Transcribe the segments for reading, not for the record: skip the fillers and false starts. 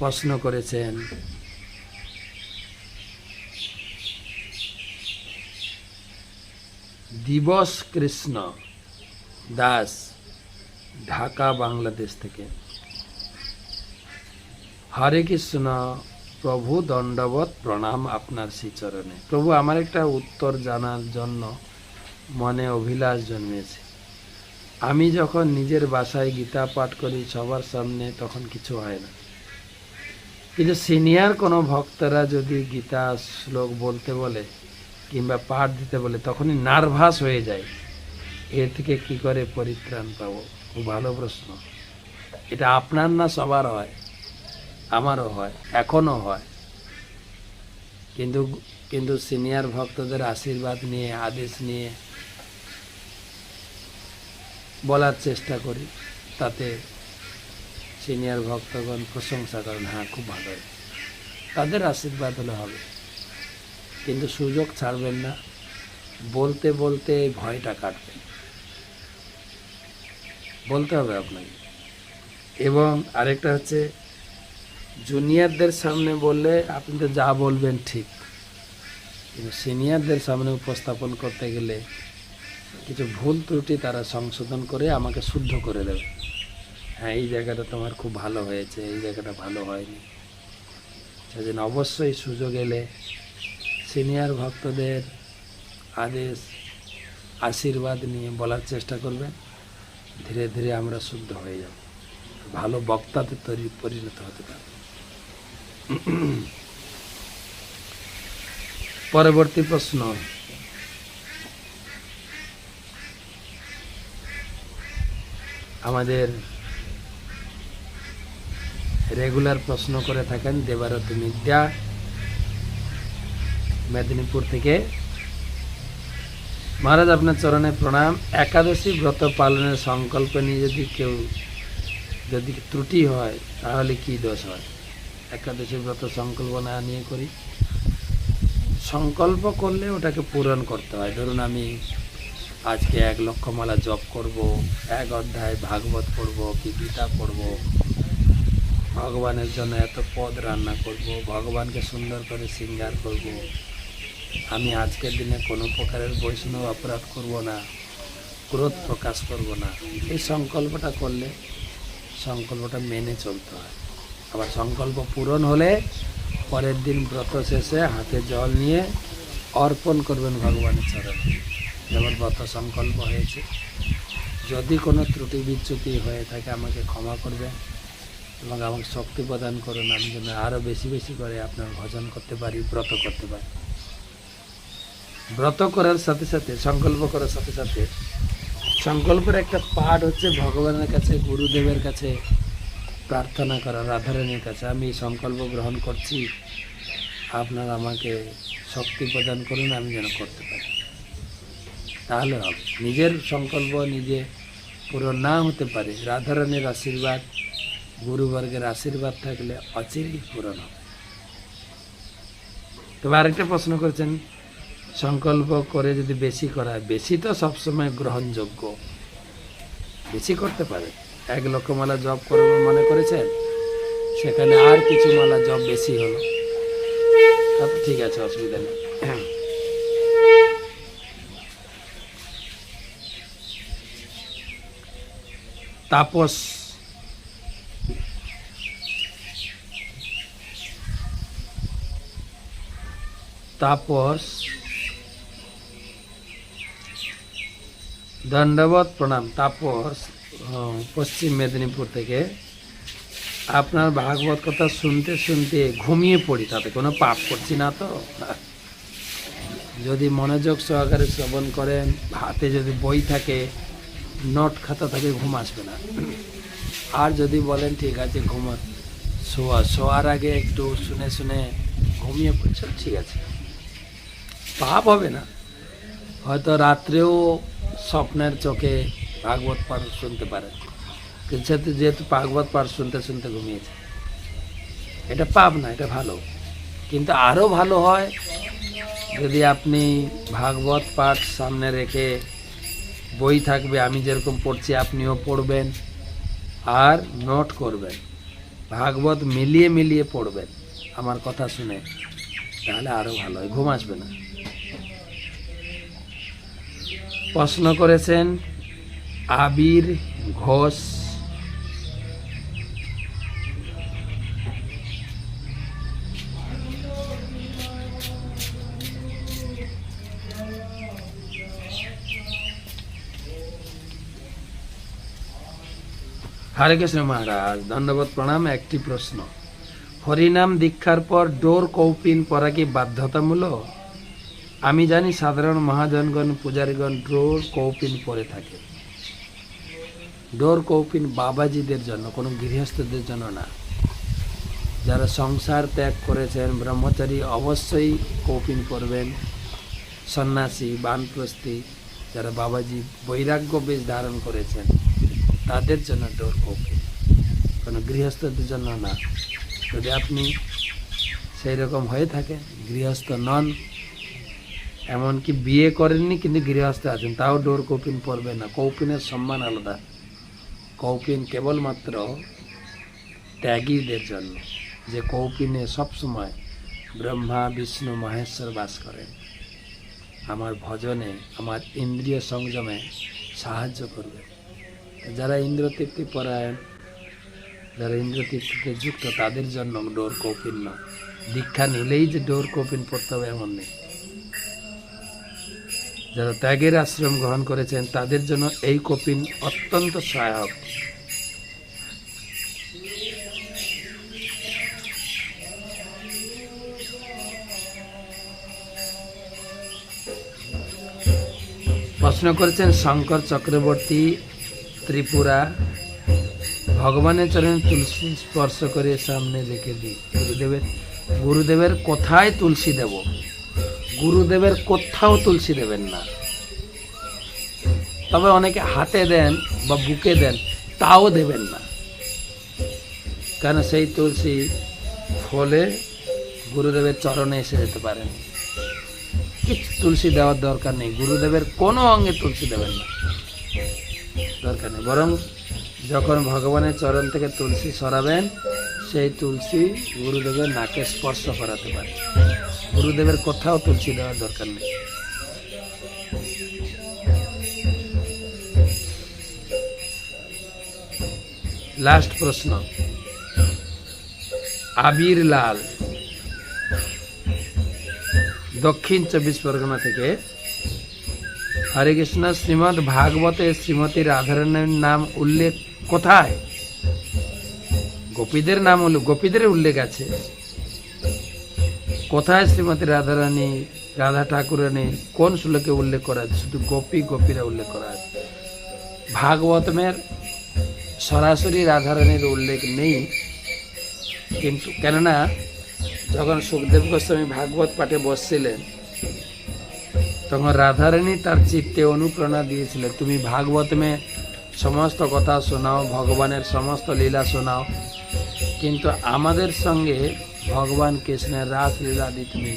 প্রশ্ন করেছেন দিবস কৃষ্ণ দাস, ঢাকা, বাংলাদেশ থেকে। হরে কৃষ্ণ প্রভু, দণ্ডবত প্রণাম আপনার শ্রীচরণে। প্রভু, আমার একটা উত্তর জানার জন্য মনে অভিলাষ জন্মেছে। আমি যখন নিজের বাসায় গীতা পাঠ করি সবার সামনে, তখন কিছু হয় না, কিন্তু সিনিয়র কোনো ভক্তরা যদি গীতা শ্লোক বলতে বলে কিংবা পাঠ দিতে বলে, তখনই নার্ভাস হয়ে যায়। এর থেকে কি করে পরিত্রাণ পাবো? খুব ভালো প্রশ্ন। এটা আপনার না সবার হয়, আমারও হয়, এখনো হয়। কিন্তু সিনিয়র ভক্তদের আশীর্বাদ নিয়ে, আদেশ নিয়ে বলার চেষ্টা করি, তাতে সিনিয়র ভক্তগণ প্রশংসা করেন, হ্যাঁ খুব ভালো হয়, তাদের আশীর্বাদ হলে হবে। কিন্তু সুযোগ ছাড়বেন না, বলতে বলতে ভয়টা কাটবেন, বলতে হবে আপনাকে। এবং আরেকটা হচ্ছে, জুনিয়রদের সামনে বললে আপনি তো যা বলবেন ঠিক, কিন্তু সিনিয়রদের সামনে উপস্থাপন করতে গেলে কিছু ভুল ত্রুটি তারা সংশোধন করে আমাকে শুদ্ধ করে দেবে। হ্যাঁ, এই জায়গাটা তোমার খুব ভালো হয়েছে, এই জায়গাটা ভালো হয়নি। সেজন্য অবশ্যই সুযোগ এলে সিনিয়র ভক্তদের আদেশ, আশীর্বাদ নিয়ে বলার চেষ্টা করবেন। ধীরে ধীরে আমরা শুদ্ধ হয়ে যাব, ভালো বক্তাতে পরিণত হতে পারব। পরবর্তী প্রশ্ন, আমাদের রেগুলার প্রশ্ন করে থাকেন দেবারতী মিদ্যা, মেদিনীপুর থেকে। মহারাজ, আপনার চরণে প্রণাম। একাদশী ব্রত পালনের সংকল্প নিয়ে যদি ত্রুটি হয় তাহলে কি দোষ হয়? একাদশী ব্রত সংকল্প না নিয়ে করি, সংকল্প করলে ওটাকে পূরণ করতে হয়। ধরুন আমি আজকে 1 লক্ষ মালা জপ করব, 1 অধ্যায় ভাগবত পড়ব কি গীতা পড়ব, ভগবানের জন্য এত পদ রান্না করব, ভগবানকে সুন্দর করে শৃঙ্গার করব, আমি আজকের দিনে কোনো প্রকারের বৈষ্ণব অপরাধ করব না, ক্রোধ প্রকাশ করব না, এই সংকল্পটা করলে সংকল্পটা মেনে চলতে হয়। আবার সংকল্প পূরণ হলে পরের দিন ব্রত শেষে হাতে জল নিয়ে অর্পণ করবেন ভগবানের চরণে, যেমন ব্রত সংকল্প হয়েছে। যদি কোনো ত্রুটি বিচ্যুতি হয়ে থাকে আমাকে ক্ষমা করবেন এবং আমাকে শক্তি প্রদান করুন, আমি যেন আরও বেশি বেশি করে আপনার ভজন করতে পারি, ব্রত করতে পারি। ব্রত করার সাথে সাথে, সংকল্প করার সাথে সাথে, সংকল্পের একটা পাঠ হচ্ছে ভগবানের কাছে, গুরুদেবের কাছে প্রার্থনা করা, রাধারানীর কাছে, আমি সংকল্প গ্রহণ করছি, আপনারা আমাকে শক্তি প্রদান করুন, আমি যেন করতে পারি। তাহলে হবে। নিজের সংকল্প নিজে পূরণ না হতে পারে, রাধারানীর আশীর্বাদ, গুরুবর্গের আশীর্বাদ থাকলে অচিরেই পূরণ হবে। তবে আরেকটা প্রশ্ন করেছেন, সংকল্প করে যদি বেশি করা হয়, বেশি তো সবসময় গ্রহণযোগ্য, বেশি করতে পারে। 1 লক্ষ মালা জপ করবেন মনে করেছেন, সেখানে আর কিছু মালা জপ বেশি হলো, তা তো ঠিক আছে, অসুবিধা নেই। তাপস, দণ্ডবত প্রণাম। তাপস, পশ্চিম মেদিনীপুর থেকে। আপনার ভাগবত কথা শুনতে শুনতে ঘুমিয়ে পড়ি, তাতে কোনো পাপ করছি না তো? যদি মনোযোগ সহকারে শ্রবণ করেন, হাতে যদি বই থাকে, নোট খাতা থাকে, ঘুম আসবে না। আর যদি বলেন ঠিক আছে শোয়ার আগে একটু শুনে শুনে ঘুমিয়ে পড়ছে, ঠিক আছে, পাপ হবে না। হয়তো রাত্রেও স্বপ্নের চোখে ভাগবত পাঠ শুনতে পারেন, কিন্তু যেহেতু ভাগবত পাঠ শুনতে শুনতে ঘুমিয়েছে, এটা পাপ না, এটা ভালো। কিন্তু আরও ভালো হয় যদি আপনি ভাগবত পাঠ সামনে রেখে, বই থাকবে, আমি যেরকম পড়ছি আপনিও পড়বেন আর নোট করবেন, ভাগবত মিলিয়ে মিলিয়ে পড়বেন আমার কথা শুনে, তাহলে আরো ভালো হয়, ঘুম আসবে না। প্রশ্ন করেছেন আবির ঘোষ। হরে কৃষ্ণ মহারাজ, ধন্যবাদ প্রণাম। একটি প্রশ্ন, হরিনাম দীক্ষার পর ডোর কৌপিন পরা কি বাধ্যতামূলক? আমি জানি সাধারণ মহাজনগণ পূজারীগণ ডোর কৌপিন পরে থাকে। ডোর কৌপিন বাবাজিদের জন্য, কোনো গৃহস্থদের জন্য না। যারা সংসার ত্যাগ করেছেন, ব্রহ্মচারী অবশ্যই কৌপিন পরবেন। সন্ন্যাসী, বানপ্রস্থী, যারা বাবাজি বৈরাগ্য বেশ ধারণ করেছেন, তাদের জন্য ডোর কৌপিন, কোনো গৃহস্থদের জন্য না। যদি আপনি সেই রকম হয়ে থাকেন, গৃহস্থ নন, এমনকি বিয়ে করেননি কিন্তু গৃহস্থ আছেন, তাও ডোর কৌপিন পরবেন না। কৌপিনের সম্মান আলাদা। কৌপিন কেবলমাত্র ত্যাগীদের জন্য, যে কৌপিনে সবসময় ব্রহ্মা বিষ্ণু মহেশ্বর বাস করেন, আমার ভজনে, আমার ইন্দ্রিয় সংযমে সাহায্য করবে। যারা ইন্দ্রতৃপ্তি পরায়ণ, যারা ইন্দ্রতৃপ্তিতে যুক্ত, তাদের জন্য ডোর কৌপিন না। দীক্ষা নিলেই যে ডোর কৌপিন পড়তে হবে এমন নেই। যারা ত্যাগের আশ্রম গ্রহণ করেছেন, তাদের জন্য এই কৌপিন অত্যন্ত সহায়ক। প্রশ্ন করেছেন শঙ্কর চক্রবর্তী, ত্রিপুরা। ভগবানের চরণে তুলসী স্পর্শ করে সামনে রেখে দিই। গুরুদেবের কোথায় তুলসী দেব? গুরুদেবের কোথাও তুলসী দেবেন না। তবে অনেকে হাতে দেন বা বুকে দেন, তাও দেবেন না, কারণ সেই তুলসী ফলে গুরুদেবের চরণে এসে যেতে পারেন। কিছু তুলসী দেওয়ার দরকার নেই, গুরুদেবের কোনো অঙ্গে তুলসী দেবেন না, দরকার নেই। বরং যখন ভগবানের চরণ থেকে তুলসী সরাবেন, সেই তুলসী গুরুদেবের নাকে স্পর্শ করাতে পারে। গুরুদেবের কোথাও তুলসী দেওয়ার দরকার নেই। লাস্ট প্রশ্ন, আবির লাল, দক্ষিণ 24 পরগনা থেকে। হরে কৃষ্ণ, শ্রীমদ্ ভাগবতে শ্রীমতী রাধারানীর নাম উল্লেখ কোথায়? গোপীদের নাম গোপীদের উল্লেখ আছে। কোথায় শ্রীমতী রাধারানী, রাধা ঠাকুরানী কোন শ্লোকে উল্লেখ করা আছে? শুধু গোপীরা উল্লেখ করা আছে। ভাগবতের সরাসরি রাধারানীর উল্লেখ নেই, কিন্তু কেননা যখন সুখদেব গোস্বামী ভাগবত পাঠে বসছিলেন, তখন রাধারানী তার চিত্তে অনুপ্রেরণা দিয়েছিলেন, তুমি ভাগবতমে সমস্ত কথা শোনাও, ভগবানের সমস্ত লীলা শোনাও, কিন্তু আমাদের সঙ্গে ভগবান কৃষ্ণের রাসলীলাদি তুমি,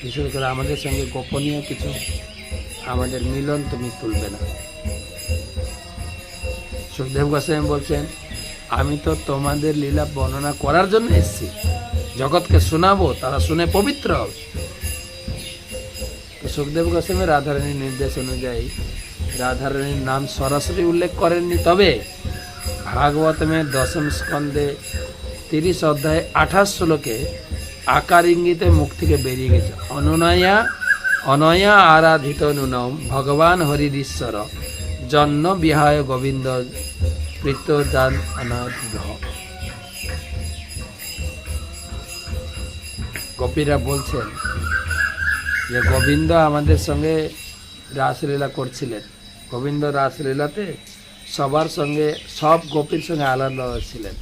বিশেষ করে আমাদের সঙ্গে গোপনীয় কিছু আমাদের মিলন তুমি তুলবে না। সুখদেব গোস্বামী বলছেন, আমি তো তোমাদের লীলা বর্ণনা করার জন্য এসেছি, জগৎকে শোনাবো, তারা শুনে পবিত্র হবে। তো সুখদেব গোস্বামী রাধারানীর নির্দেশ অনুযায়ী রাধারানীর নাম সরাসরি উল্লেখ করেননি, তবে ভাগবতমের 10ম স্কন্ধে 30 অধ্যায় 28 শ্লোকে আকার ইঙ্গিতে মুখ থেকে বেরিয়ে গেছে, অনয়া আরাধিত নুনম ভগবান হরিদীশ্বর জন্ম বিহায় গোবিন্দ প্রীতদান অনাথ। গোপীরা বলছেন যে গোবিন্দ আমাদের সঙ্গে রাসলীলা করছিলেন। গোবিন্দ রাসলীলাতে সবার সঙ্গে, সব গোপীর সঙ্গে আলাদা ছিলেন।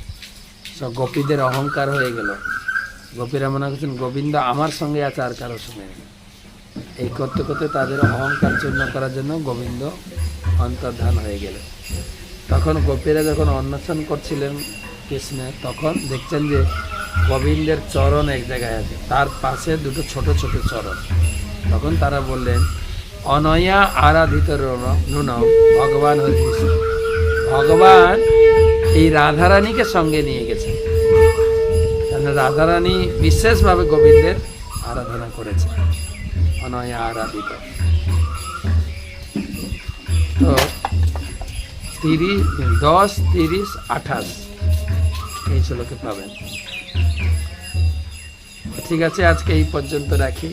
সব গোপীদের অহংকার হয়ে গেল। গোপীরা মনে করছেন গোবিন্দ আমার সঙ্গে আছে, আর কারোর সঙ্গে নেই। এই করতে করতে তাদের অহংকার চূর্ণ করার জন্য গোবিন্দ অন্তর্ধান হয়ে গেল। তখন গোপীরা যখন অন্বেষণ করছিলেন কৃষ্ণের, তখন দেখছেন যে গোবিন্দের চরণ এক জায়গায় আছে, তার পাশে দুটো ছোট ছোট চরণ। তখন তারা বললেন, অনয়া আরাধিত নুনম ভগবান হরিদীশ্বর। ভগবান এই রাধারানীকে সঙ্গে নিয়ে গেছেন, মানে রাধারানী বিশেষভাবে গোবিন্দের আরাধনা করেছে, অনয়া আরাধিত। তো 10, 30, 28 এই শ্লোকে পাবেন। ঠিক আছে, আজকে এই পর্যন্ত রাখি।